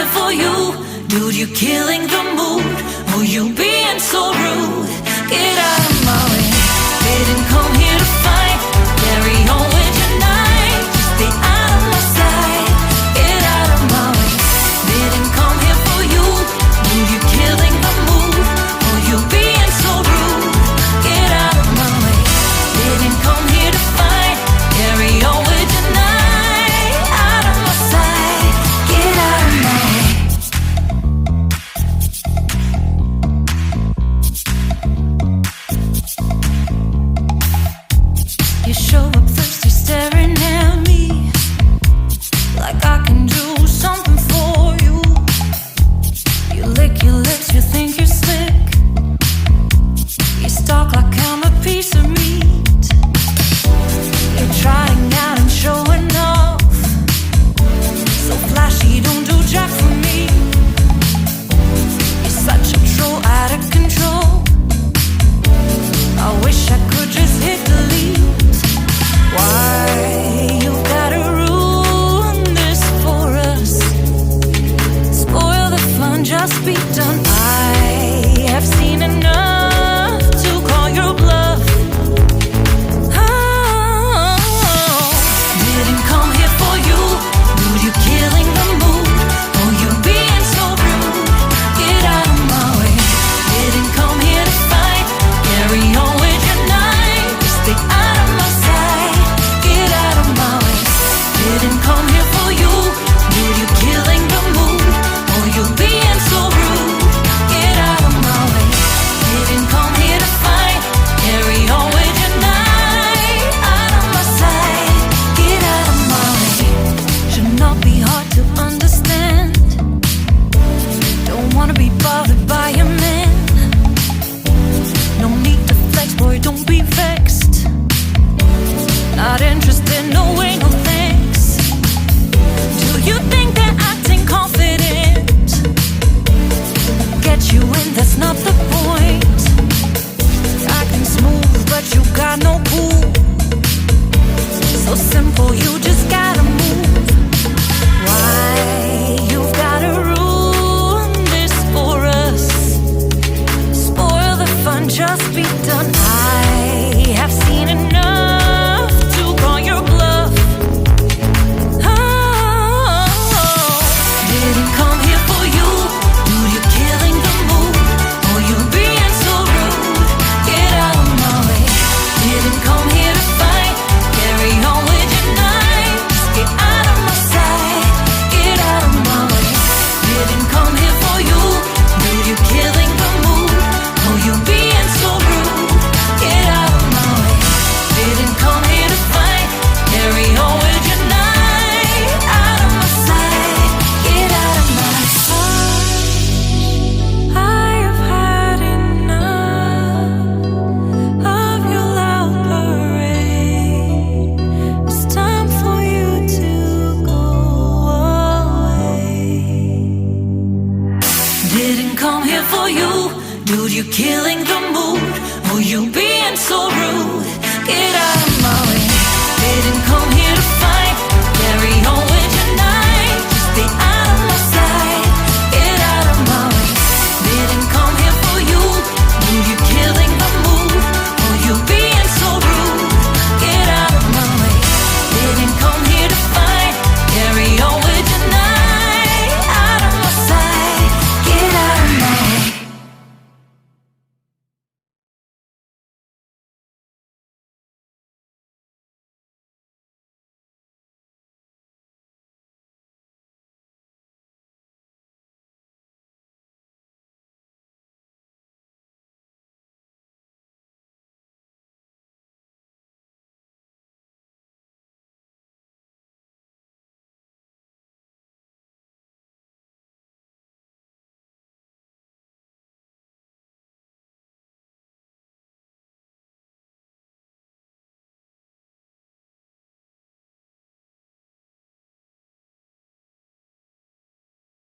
here for you. Dude, you're killing the mood. Oh, you being so rude. Get out of my way. Didn't come here to fight. Carry on with your night. Just stay out of my sight. Get out of my way. Didn't come here for you. Dude, you're killing the mood. Oh, you being so rude. Get out of my way. Didn't come here to fight. Carry on with your night. Out of my sight. Get out of my way. You show up thirsty, staring at me like I can do something for you. You lick your lips, you think you're slick. You stalk like I'm a piece of meat. You're trying out and showing off. So flashy, don't do jack for me. You're such a troll, out of control. I wish I could just hit delete. Why you gotta ruin this for us? Spoil the fun, just be done. I have seen enough to call your bluff. Oh, didn't come here for you. Dude, you're killing the mood. Oh, you being so rude. Get out of my way. Didn't come here to fight. Carry on with your night. Just stay out of my sight. Get out of my way. Didn't come here for you. Dude, you're killing the mood. Oh, you being so rude. Get out of my way. Didn't come here to fight. Carry on with your night. Out of my sight. Get out of my way. Should not be hard to understand. Don't wanna be bothered by a man. No need to flex, boy, don't be vexed. Not interested, no way, no thanks. Do you think that acting confident get you in? That's not the point. Acting smooth, but you got no cool. So simple, you just gotta move. Why you've gotta ruin this for us? Spoil the fun, just be done. I have seen enough to call your bluff. Oh, didn't come here for you. Dude, you're killing the mood. Oh, you being so rude. Get out of my way. Didn't come here to fight. Carry on with your night. Just get out of my sight. Get out of my way. Didn't come here for you. Dude, you're killing the mood. Oh, you being so rude. Get out of my way. Didn't come here to fight. Carry on with your night. Out of my sight. Get out of my sight. I have had enough of your loud parade. It's time for you to go away. Didn't come here for you. Dude, you're killing the mood. Oh, you being so rude. Get out.